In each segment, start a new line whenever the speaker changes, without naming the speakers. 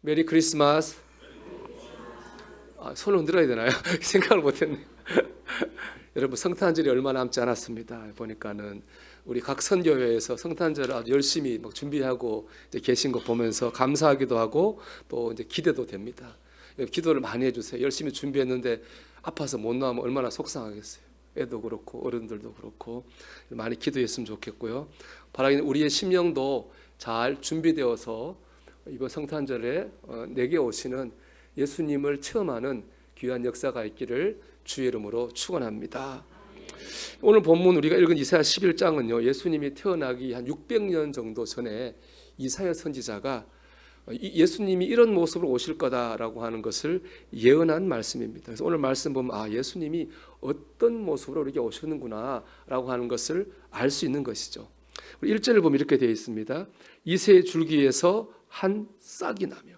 메리 크리스마스. 손을 흔들어야 되나요? 생각을 못했네. 여러분, 성탄절이 얼마 남지 않았습니다. 보니까는 우리 각 선교회에서 성탄절을 아주 열심히 막 준비하고 이제 계신 거 보면서 감사하기도 하고 또 이제 기대도 됩니다. 기도를 많이 해주세요. 열심히 준비했는데 아파서 못 나오면 얼마나 속상하겠어요. 애도 그렇고 어른들도 그렇고 많이 기도했으면 좋겠고요. 바라기는 우리의 심령도 잘 준비되어서 이번 성탄절에 내게 오시는 예수님을 체험하는 귀한 역사가 있기를 주의 이름으로 축원합니다. 오늘 본문 우리가 읽은 이사야 11장은요, 예수님이 태어나기 한 600년 정도 전에 이사야 선지자가 예수님이 이런 모습으로 오실 거다라고 하는 것을 예언한 말씀입니다. 그래서 오늘 말씀 보면 예수님이 어떤 모습으로 이렇게 오시는구나라고 하는 것을 알 수 있는 것이죠. 1절을 보면 이렇게 되어 있습니다. 이새의 줄기에서 한 싹이 나며,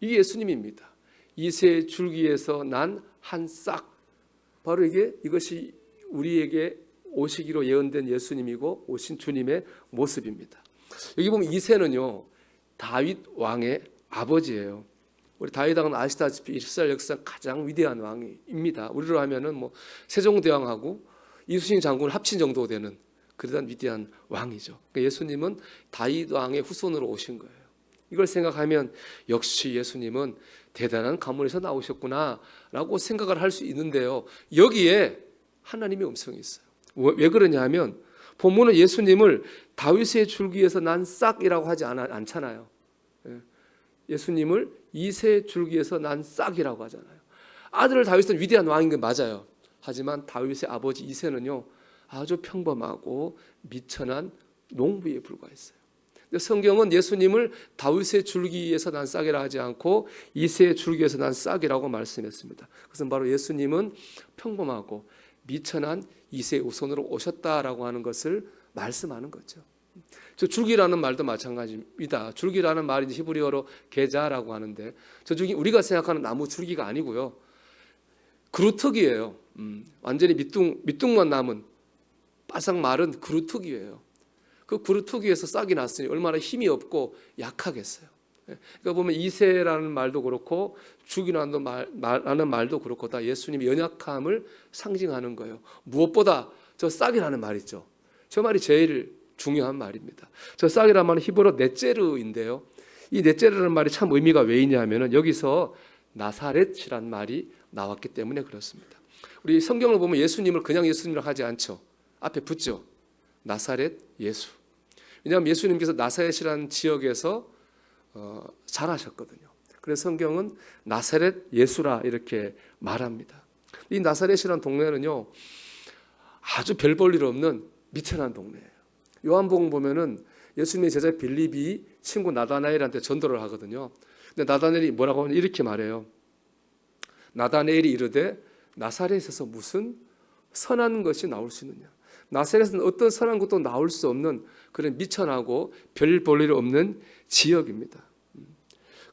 이게 예수님입니다. 이새의 줄기에서 난 한 싹, 바로 이것이 우리에게 오시기로 예언된 예수님이고 오신 주님의 모습입니다. 여기 보면 이새는요, 다윗 왕의 아버지예요. 우리 다윗 왕은 아시다시피 이스라엘 역사 가장 위대한 왕입니다. 우리로 하면은 세종대왕하고 이순신 장군을 합친 정도 되는 그러한 위대한 왕이죠. 그러니까 예수님은 다윗 왕의 후손으로 오신 거예요. 이걸 생각하면 역시 예수님은 대단한 가문에서 나오셨구나라고 생각을 할 수 있는데요. 여기에 하나님의 음성이 있어요. 왜 그러냐 하면 본문은 예수님을 다윗의 줄기에서 난 싹이라고 하지 않잖아요. 예수님을 이새의 줄기에서 난 싹이라고 하잖아요. 아들 다윗은 위대한 왕인 게 맞아요. 하지만 다윗의 아버지 이새는요, 아주 평범하고 미천한 농부에 불과했어요. 성경은 예수님을 다윗의 줄기에서 난 싹이라 하지 않고 이새의 줄기에서 난 싹이라고 말씀했습니다. 그것은 바로 예수님은 평범하고 미천한 이새의 후손으로 오셨다라고 하는 것을 말씀하는 거죠. 저 줄기라는 말도 마찬가지입니다. 줄기라는 말이 히브리어로 게자라고 하는데 저 줄기 우리가 생각하는 나무 줄기가 아니고요, 그루터기예요. 완전히 밑둥만 남은 바삭 마른 그루터기예요. 그 그루터기에서 싹이 났으니 얼마나 힘이 없고 약하겠어요. 그러니까 보면 이새라는 말도 그렇고 줄기라는 말도 그렇고 다 예수님의 연약함을 상징하는 거예요. 무엇보다 저 싹이라는 말 있죠. 저 말이 제일 중요한 말입니다. 저 싹이라는 말은 히브리어 넷제르인데요. 이 넷제르라는 말이 참 의미가 왜 있냐면은 여기서 나사렛이라는 말이 나왔기 때문에 그렇습니다. 우리 성경을 보면 예수님을 그냥 예수님이라고 하지 않죠. 앞에 붙죠. 나사렛 예수. 왜냐하면 예수님께서 나사렛이라는 지역에서 자라셨거든요. 그래서 성경은 나사렛 예수라 이렇게 말합니다. 이 나사렛이라는 동네는요, 아주 별 볼 일 없는 미천한 동네예요. 요한복음 보면은 예수님의 제자 빌립이 친구 나다나엘한테 전도를 하거든요. 근데 나다나엘이 뭐라고 하면 이렇게 말해요. 나다나엘이 이르되 나사렛에서 무슨 선한 것이 나올 수 있느냐. 나사렛은 어떤 선한 것도 나올 수 없는 그런 미천하고 별 볼 일 없는 지역입니다.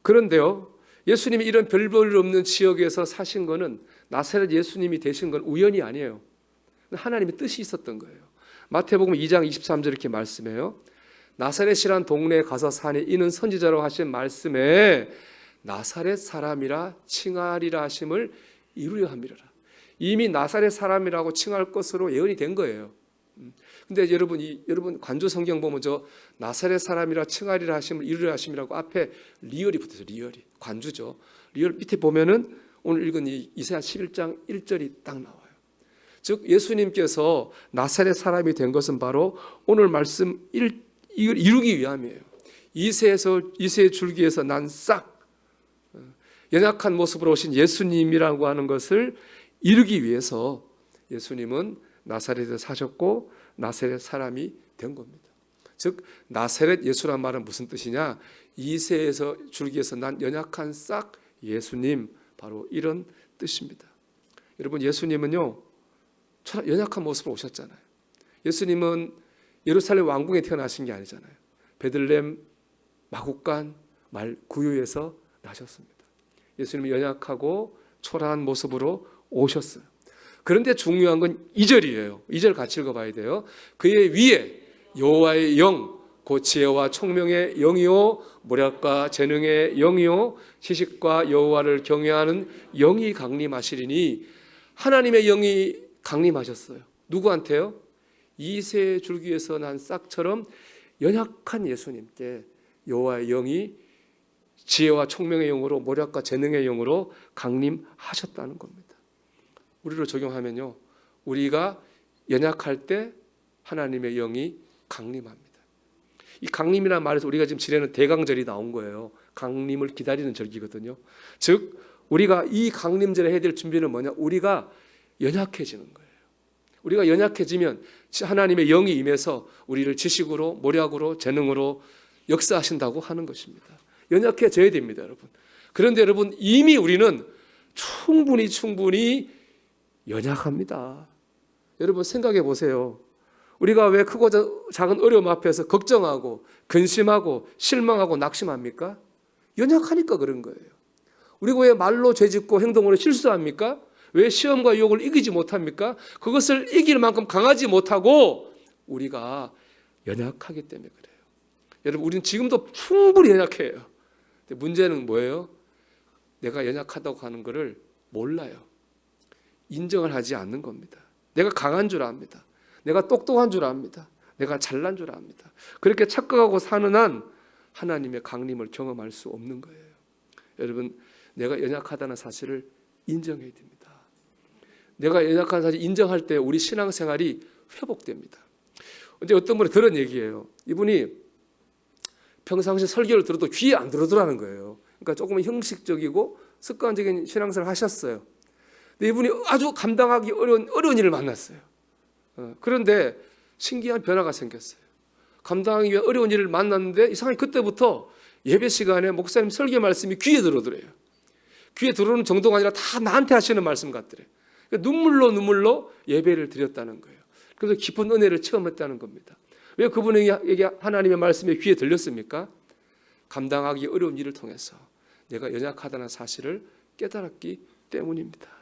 그런데요, 예수님이 이런 별 볼 일 없는 지역에서 사신 거는 나사렛 예수님이 되신 건 우연이 아니에요. 하나님의 뜻이 있었던 거예요. 마태복음 2장 23절 이렇게 말씀해요. 나사렛이란 동네에 가서 사니 이는 선지자라고 하신 말씀에 나사렛 사람이라 칭하리라 하심을 이루려 함이라. 이미 나사렛 사람이라고 칭할 것으로 예언이 된 거예요. 근데 여러분 관조 성경 보면 저 나사렛 사람이라 칭하리라 하심을 이루려 하심이라고 앞에 리얼이 붙어서 리얼이 관주죠. 리얼 밑에 보면은 오늘 읽은 이 이사야 11장 1절이 딱 나와요. 즉 예수님께서 나사렛 사람이 된 것은 바로 오늘 말씀 이걸 이루기 위함이에요. 이새의 줄기에서 난 싹, 연약한 모습으로 오신 예수님이라고 하는 것을 이루기 위해서 예수님은 나사렛에 사셨고 나사렛 사람이 된 겁니다. 즉 나사렛 예수란 말은 무슨 뜻이냐? 이새에서 줄기에서 난 연약한 싹 예수님, 바로 이런 뜻입니다. 여러분, 예수님은요 연약한 모습으로 오셨잖아요. 예수님은 예루살렘 왕궁에 태어나신 게 아니잖아요. 베들레헴 마국간 구유에서 나셨습니다. 예수님은 연약하고 초라한 모습으로 오셨어요. 그런데 중요한 건 2절이에요. 2절 같이 읽어봐야 돼요. 그의 위에 여호와의 영 곧 지혜와 총명의 영이요 모략과 재능의 영이요 지식과 여호와를 경외하는 영이 강림하시리니 하나님의 영이 강림하셨어요. 누구한테요? 이새 줄기에서 난 싹처럼 연약한 예수님께 여호와의 영이 지혜와 총명의 영으로 모략과 재능의 영으로 강림하셨다는 겁니다. 우리로 적용하면요, 우리가 연약할 때 하나님의 영이 강림합니다. 이 강림이라는 말에서 우리가 지금 지내는 대강절이 나온 거예요. 강림을 기다리는 절기거든요. 즉 우리가 이 강림절에 해야 될 준비는 뭐냐? 우리가 연약해지는 거예요. 우리가 연약해지면 하나님의 영이 임해서 우리를 지식으로 모략으로 재능으로 역사하신다고 하는 것입니다. 연약해져야 됩니다, 여러분. 그런데 여러분, 이미 우리는 충분히 연약합니다. 여러분 생각해 보세요. 우리가 왜 크고 작은 어려움 앞에서 걱정하고 근심하고 실망하고 낙심합니까? 연약하니까 그런 거예요. 우리가 왜 말로 죄짓고 행동으로 실수합니까? 왜 시험과 유혹을 이기지 못합니까? 그것을 이길 만큼 강하지 못하고 우리가 연약하기 때문에 그래요. 여러분, 우리는 지금도 충분히 연약해요. 근데 문제는 뭐예요? 내가 연약하다고 하는 것을 몰라요. 인정을 하지 않는 겁니다. 내가 강한 줄 압니다. 내가 똑똑한 줄 압니다. 내가 잘난 줄 압니다. 그렇게 착각하고 사는 한 하나님의 강림을 경험할 수 없는 거예요. 여러분, 내가 연약하다는 사실을 인정해야 됩니다. 내가 연약한 사실 인정할 때 우리 신앙생활이 회복됩니다. 언제 어떤 분이 들은 얘기예요. 이분이 평상시 설교를 들어도 귀에 안 들어오더라는 거예요. 그러니까 조금 형식적이고 습관적인 신앙생활을 하셨어요. 근데 이분이 아주 감당하기 어려운 일을 만났어요. 그런데 신기한 변화가 생겼어요. 감당하기 위한 어려운 일을 만났는데 이상하게 그때부터 예배 시간에 목사님 설교 말씀이 귀에 들어오더래요. 귀에 들어오는 정도가 아니라 다 나한테 하시는 말씀 같더래요. 눈물로 예배를 드렸다는 거예요. 그래서 깊은 은혜를 체험했다는 겁니다. 왜 그분에게 하나님의 말씀이 귀에 들렸습니까? 감당하기 어려운 일을 통해서 내가 연약하다는 사실을 깨달았기 때문입니다.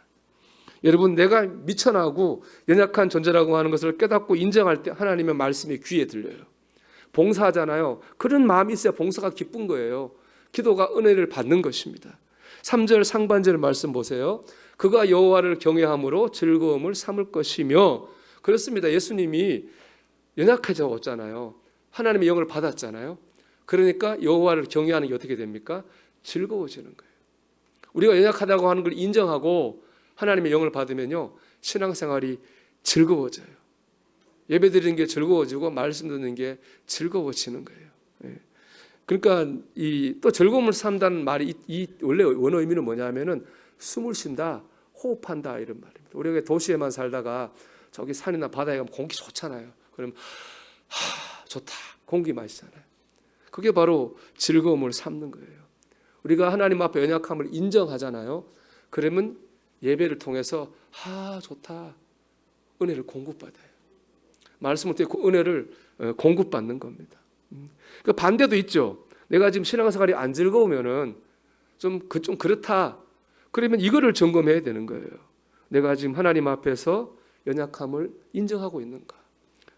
여러분, 내가 미천하고 연약한 존재라고 하는 것을 깨닫고 인정할 때 하나님의 말씀이 귀에 들려요. 봉사하잖아요. 그런 마음이 있어야 봉사가 기쁜 거예요. 기도가 은혜를 받는 것입니다. 3절 상반절 말씀 보세요. 그가 여호와를 경외함으로 즐거움을 삼을 것이며, 그렇습니다. 예수님이 연약해졌잖아요. 하나님의 영을 받았잖아요. 그러니까 여호와를 경외하는 게 어떻게 됩니까? 즐거워지는 거예요. 우리가 연약하다고 하는 걸 인정하고 하나님의 영을 받으면요, 신앙생활이 즐거워져요. 예배 드리는 게 즐거워지고 말씀 듣는 게 즐거워지는 거예요. 그러니까 또 즐거움을 산다는 말이 원래 원어 의미는 뭐냐면은 숨을 쉰다, 호흡한다 이런 말입니다. 우리가 도시에만 살다가 저기 산이나 바다에 가면 공기 좋잖아요. 그럼 좋다, 공기 마시잖아요. 그게 바로 즐거움을 삼는 거예요. 우리가 하나님 앞에 연약함을 인정하잖아요. 그러면 예배를 통해서 좋다, 은혜를 공급받아요. 말씀을 듣고 그 은혜를 공급받는 겁니다. 그 반대도 있죠. 내가 지금 신앙생활이 안 즐거우면은 좀 그렇다. 그러면 이거를 점검해야 되는 거예요. 내가 지금 하나님 앞에서 연약함을 인정하고 있는가?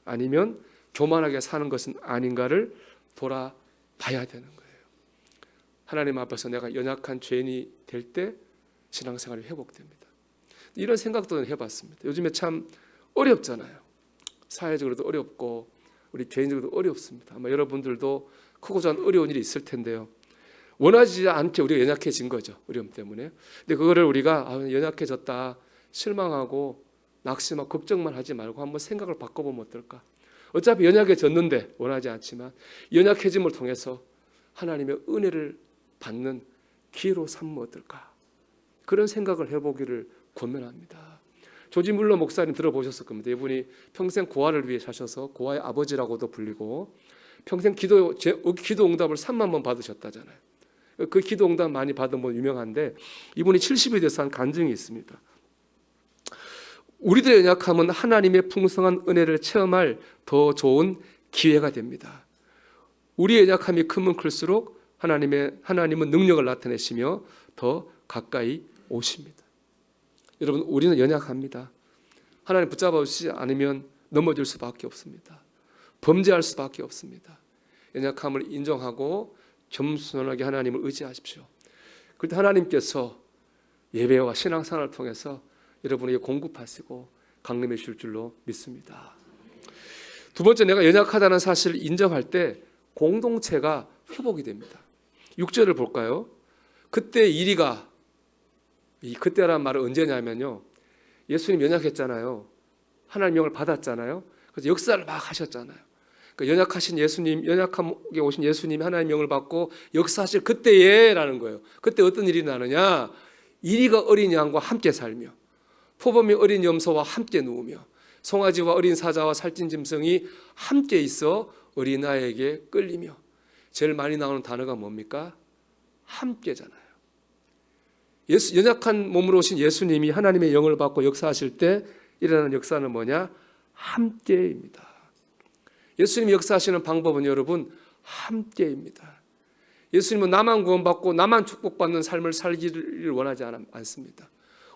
아니면 교만하게 사는 것은 아닌가를 돌아봐야 되는 거예요. 하나님 앞에서 내가 연약한 죄인이 될 때 신앙생활이 회복됩니다. 이런 생각도 해봤습니다. 요즘에 참 어렵잖아요. 사회적으로도 어렵고 우리 개인적으로도 어렵습니다. 아마 여러분들도 크고 작은 어려운 일이 있을 텐데요. 원하지 않게 우리가 연약해진 거죠. 어려움 때문에. 근데 그거를 우리가 연약해졌다, 실망하고 낙심하고 걱정만 하지 말고 한번 생각을 바꿔보면 어떨까? 어차피 연약해졌는데, 원하지 않지만 연약해짐을 통해서 하나님의 은혜를 받는 기회로 삼으면 어떨까? 그런 생각을 해보기를 권면합니다. 조지 물러 목사님 들어보셨을 겁니다. 이분이 평생 고아를 위해 사셔서 고아의 아버지라고도 불리고 평생 기도 응답을 3만 번 받으셨다잖아요. 그 기도 응답 많이 받은 분 유명한데, 이분이 70이 돼서 한 간증이 있습니다. 우리들의 연약함은 하나님의 풍성한 은혜를 체험할 더 좋은 기회가 됩니다. 우리의 연약함이 크면 클수록 하나님은 능력을 나타내시며 더 가까이 오십니다. 여러분, 우리는 연약합니다. 하나님 붙잡아 주시지 않으면 넘어질 수밖에 없습니다. 범죄할 수밖에 없습니다. 연약함을 인정하고 겸손하게 하나님을 의지하십시오. 그때 하나님께서 예배와 신앙생활을 통해서 여러분에게 공급하시고 강림해 주실 줄로 믿습니다. 두 번째, 내가 연약하다는 사실을 인정할 때 공동체가 회복이 됩니다. 6절을 볼까요? 그때 이리가, 이 그때란 말은 언제냐면요, 예수님 연약했잖아요. 하나님 영을 받았잖아요. 그래서 역사를 막 하셨잖아요. 그러니까 연약하신 예수님, 연약하게 오신 예수님이 하나님 영을 받고 역사하실 그때에라는 거예요. 그때 어떤 일이 나느냐? 이리가 어린 양과 함께 살며 표범이 어린 염소와 함께 누우며 송아지와 어린 사자와 살찐 짐승이 함께 있어 어린아이에게 끌리며. 제일 많이 나오는 단어가 뭡니까? 함께잖아요. 연약한 몸으로 오신 예수님이 하나님의 영을 받고 역사하실 때 일어나는 역사는 뭐냐? 함께입니다. 예수님이 역사하시는 방법은 여러분 함께입니다. 예수님은 나만 구원받고 나만 축복받는 삶을 살기를 원하지 않습니다.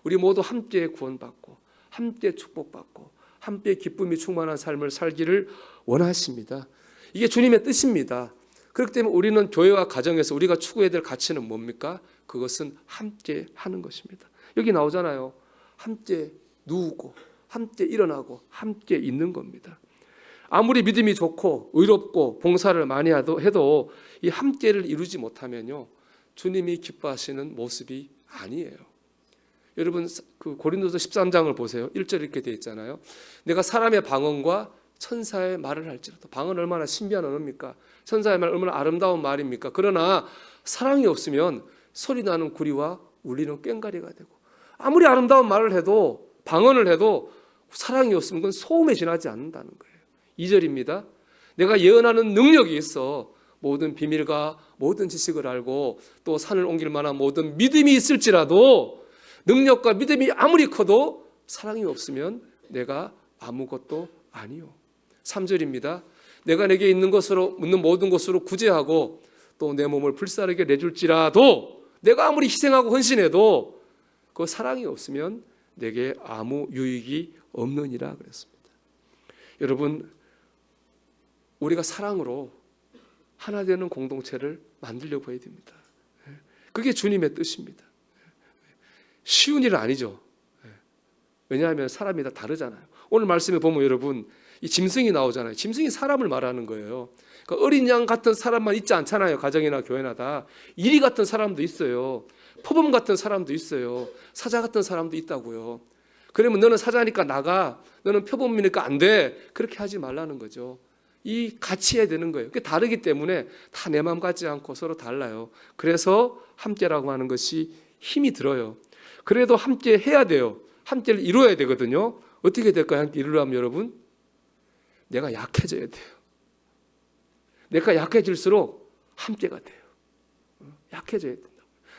우리 모두 함께 구원받고 함께 축복받고 함께 기쁨이 충만한 삶을 살기를 원하십니다. 이게 주님의 뜻입니다. 그렇기 때문에 우리는 교회와 가정에서 우리가 추구해야 될 가치는 뭡니까? 그것은 함께 하는 것입니다. 여기 나오잖아요. 함께 누우고 함께 일어나고 함께 있는 겁니다. 아무리 믿음이 좋고 의롭고 봉사를 많이 해도 이 함께를 이루지 못하면요, 주님이 기뻐하시는 모습이 아니에요. 여러분 그 고린도서 13장을 보세요. 1절 이렇게 되어 있잖아요. 내가 사람의 방언과 천사의 말을 할지라도. 방언 얼마나 신비한 언어입니까? 천사의 말 얼마나 아름다운 말입니까? 그러나 사랑이 없으면 소리 나는 구리와 울리는 꽹과리가 되고, 아무리 아름다운 말을 해도 방언을 해도 사랑이 없으면 그건 소음에 지나지 않는다는 거예요. 2절입니다. 내가 예언하는 능력이 있어 모든 비밀과 모든 지식을 알고 또 산을 옮길 만한 모든 믿음이 있을지라도 능력과 믿음이 아무리 커도 사랑이 없으면 내가 아무것도 아니요. 3절입니다. 내가 내게 있는 모든 것으로 구제하고 또 내 몸을 불사르게 내줄지라도 내가 아무리 희생하고 헌신해도 그 사랑이 없으면 내게 아무 유익이 없느니라 그랬습니다. 여러분, 우리가 사랑으로 하나 되는 공동체를 만들려고 해야 됩니다. 그게 주님의 뜻입니다. 쉬운 일은 아니죠. 왜냐하면 사람이 다 다르잖아요. 오늘 말씀에 보면 여러분 이 짐승이 나오잖아요. 짐승이 사람을 말하는 거예요. 그러니까 어린 양 같은 사람만 있지 않잖아요. 가정이나 교회나 다. 이리 같은 사람도 있어요. 표범 같은 사람도 있어요. 사자 같은 사람도 있다고요. 그러면 너는 사자니까 나가, 너는 표범이니까 안 돼, 그렇게 하지 말라는 거죠. 이 같이 해야 되는 거예요. 그게 다르기 때문에 다 내 마음 같지 않고 서로 달라요. 그래서 함께라고 하는 것이 힘이 들어요. 그래도 함께 해야 돼요. 함께를 이루어야 되거든요. 어떻게 될까요? 함께 이루려면 여러분, 내가 약해져야 돼요. 내가 약해질수록 함께가 돼요. 약해져야 된다.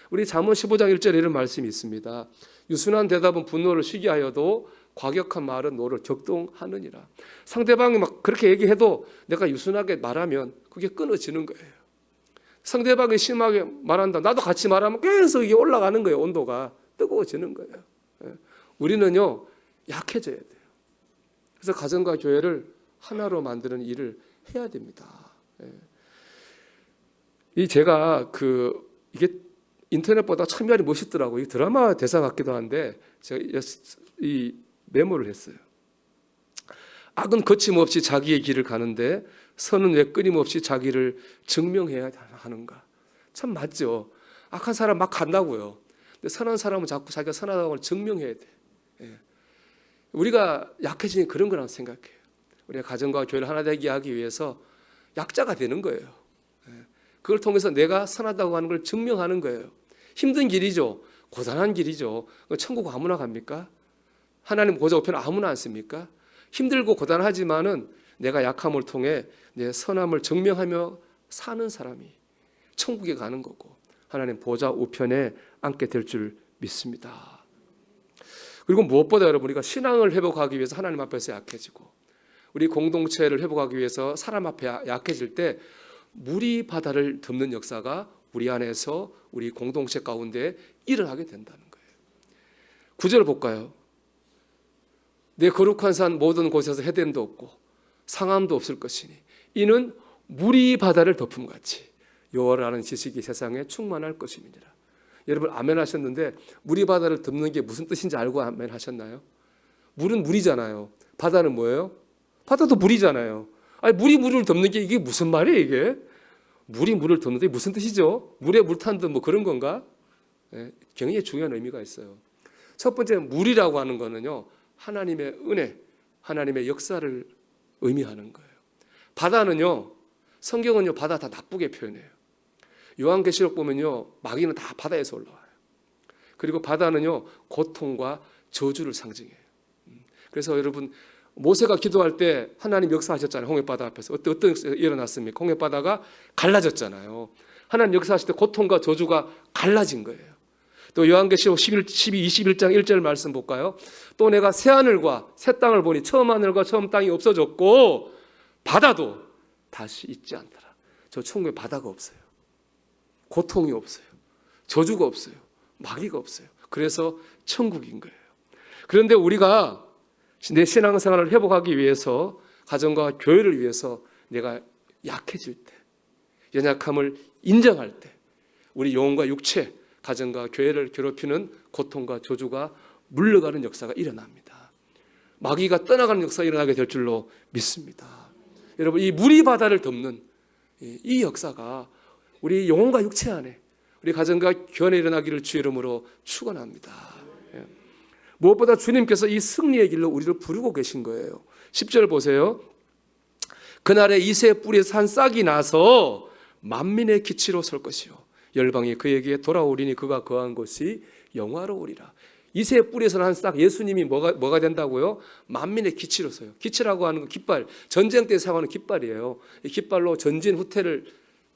우리 잠언 15장 1절에 이런 말씀이 있습니다. 유순한 대답은 분노를 쉬게 하여도 과격한 말은 노를 격동하느니라. 상대방이 막 그렇게 얘기해도 내가 유순하게 말하면 그게 끊어지는 거예요. 상대방이 심하게 말한다, 나도 같이 말하면 계속 이게 올라가는 거예요. 온도가 뜨거워지는 거예요. 우리는요 약해져야 돼요. 그래서 가정과 교회를 하나로 만드는 일을 해야 됩니다. 이 제가 이게 인터넷보다 참여하기 멋있더라고요. 이 드라마 대사 같기도 한데 제가 이 메모를 했어요. 악은 거침없이 자기의 길을 가는데 선은 왜 끊임없이 자기를 증명해야 하는가? 참 맞죠. 악한 사람 막 간다고요. 근데 선한 사람은 자꾸 자기가 선하다고 증명해야 돼. 우리가 약해지는 그런 거라고 생각해요. 우리가 가정과 교회를 하나 되게 하기 위해서 약자가 되는 거예요. 그걸 통해서 내가 선하다고 하는 걸 증명하는 거예요. 힘든 길이죠. 고단한 길이죠. 천국 아무나 갑니까? 하나님 보좌 우편 아무나 앉습니까? 힘들고 고단하지만은 내가 약함을 통해 내 선함을 증명하며 사는 사람이 천국에 가는 거고 하나님 보좌 우편에 앉게 될 줄 믿습니다. 그리고 무엇보다 여러분, 우리가 신앙을 회복하기 위해서 하나님 앞에서 약해지고 우리 공동체를 회복하기 위해서 사람 앞에 약해질 때 물이 바다를 덮는 역사가 우리 안에서 우리 공동체 가운데 일어나게 된다는 거예요. 9절 볼까요? 내 거룩한 산 모든 곳에서 해됨도 없고 상함도 없을 것이니 이는 물이 바다를 덮음 같이 여호와라는 지식이 세상에 충만할 것임이니라. 여러분 아멘 하셨는데 물이 바다를 덮는 게 무슨 뜻인지 알고 아멘 하셨나요? 물은 물이잖아요. 바다는 뭐예요? 바다도 물이잖아요. 아니 물이 물을 덮는 게 이게 무슨 말이에요 이게? 물이 물을 덮는 게 무슨 뜻이죠? 물에 물 탄 듯 뭐 그런 건가? 네, 굉장히 중요한 의미가 있어요. 첫 번째 물이라고 하는 거는요, 하나님의 은혜, 하나님의 역사를 의미하는 거예요. 바다는요, 성경은요 바다 다 나쁘게 표현해요. 요한계시록 보면요 마귀는 다 바다에서 올라와요. 그리고 바다는요 고통과 저주를 상징해요. 그래서 여러분 모세가 기도할 때 하나님 역사하셨잖아요. 홍해바다 앞에서 어떤 역사가 일어났습니까? 홍해바다가 갈라졌잖아요. 하나님 역사하실 때 고통과 저주가 갈라진 거예요. 또 요한계시록 21장 1절 말씀 볼까요? 또 내가 새 하늘과 새 땅을 보니 처음 하늘과 처음 땅이 없어졌고 바다도 다시 있지 않더라. 저 천국에 바다가 없어요. 고통이 없어요. 저주가 없어요. 마귀가 없어요. 그래서 천국인 거예요. 그런데 우리가 내 신앙생활을 회복하기 위해서, 가정과 교회를 위해서 내가 약해질 때, 연약함을 인정할 때 우리 영혼과 육체, 가정과 교회를 괴롭히는 고통과 저주가 물러가는 역사가 일어납니다. 마귀가 떠나가는 역사가 일어나게 될 줄로 믿습니다. 여러분 이 물이 바다를 덮는 이 역사가 우리 영혼과 육체 안에, 우리 가정과 교회에 일어나기를 주의 이름으로 축원합니다. 무엇보다 주님께서 이 승리의 길로 우리를 부르고 계신 거예요. 10절 보세요. 그날에 이새의 뿌리에서 한 싹이 나서 만민의 기치로 설 것이요 열방이 그에게 돌아오리니 그가 거한 곳이 영화로우리라. 이새의 뿌리에서 한 싹, 예수님이 뭐가 된다고요? 만민의 기치로 서요. 기치라고 하는 건 깃발, 전쟁 때 사용하는 깃발이에요. 이 깃발로 전진 후퇴를,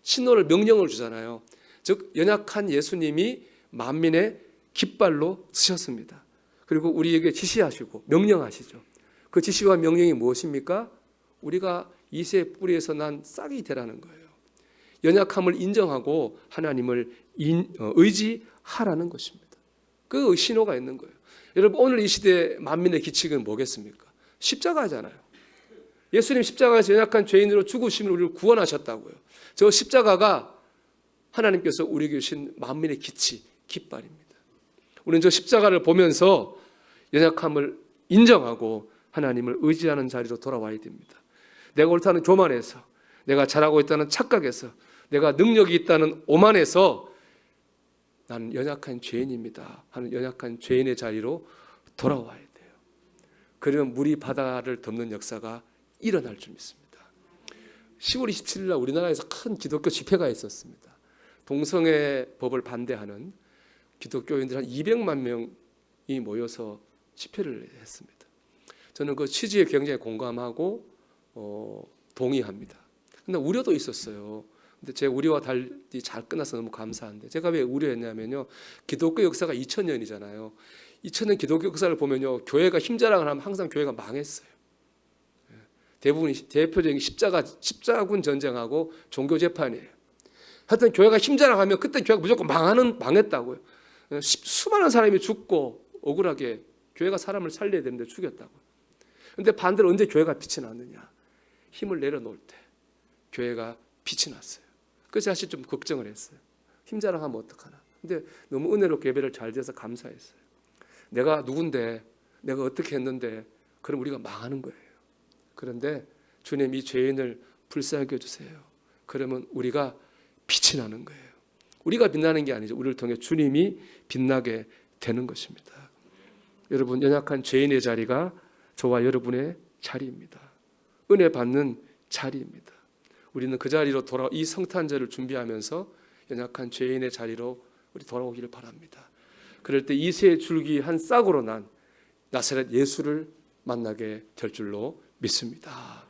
신호를, 명령을 주잖아요. 즉 연약한 예수님이 만민의 깃발로 쓰셨습니다. 그리고 우리에게 지시하시고 명령하시죠. 그 지시와 명령이 무엇입니까? 우리가 이새의 뿌리에서 난 싹이 되라는 거예요. 연약함을 인정하고 하나님을 의지하라는 것입니다. 그 신호가 있는 거예요. 여러분 오늘 이 시대의 만민의 기칙은 뭐겠습니까? 십자가잖아요. 예수님 십자가에서 연약한 죄인으로 죽으심을 우리를 구원하셨다고요. 저 십자가가 하나님께서 우리에게 주신 만민의 기치, 깃발입니다. 우리는 저 십자가를 보면서 연약함을 인정하고 하나님을 의지하는 자리로 돌아와야 됩니다. 내가 옳다는 교만에서, 내가 잘하고 있다는 착각에서, 내가 능력이 있다는 오만에서 나는 연약한 죄인입니다 하는 연약한 죄인의 자리로 돌아와야 돼요. 그러면 물이 바다를 덮는 역사가 일어날 줄 믿습니다. 10월 27일 날 우리나라에서 큰 기독교 집회가 있었습니다. 동성애 법을 반대하는 기독교인들 한 200만 명이 모여서 집회를 했습니다. 저는 그 취지에 굉장히 공감하고 동의합니다. 근데 우려도 있었어요. 근데 제 우려와 달리 잘 끝나서 너무 감사한데, 제가 왜 우려했냐면요, 기독교 역사가 2000년이잖아요. 2000년 기독교 역사를 보면요, 교회가 힘자랑을 하면 항상 교회가 망했어요. 대표적인 십자군 전쟁하고 종교 재판이에요. 하여튼 교회가 힘자랑하면 그때 교회가 무조건 망했다고요. 수많은 사람이 죽고 억울하게 교회가 사람을 살려야 되는데 죽였다고요. 근데 반대로 언제 교회가 빛이 났느냐? 힘을 내려놓을 때 교회가 빛이 났어요. 그래서 사실 좀 걱정을 했어요. 힘자랑하면 어떡하나. 근데 너무 은혜롭게 예배를 잘 드려서 감사했어요. 내가 누군데, 내가 어떻게 했는데, 그럼 우리가 망하는 거예요. 그런데 주님 이 죄인을 불쌍히 여겨주세요. 그러면 우리가 빛이 나는 거예요. 우리가 빛나는 게 아니죠. 우리를 통해 주님이 빛나게 되는 것입니다. 여러분 연약한 죄인의 자리가 저와 여러분의 자리입니다. 은혜 받는 자리입니다. 우리는 그 자리로 이 성탄절을 준비하면서 연약한 죄인의 자리로 우리 돌아오기를 바랍니다. 그럴 때 이새의 줄기 한 싹으로 난 나사렛 예수를 만나게 될 줄로 믿습니다.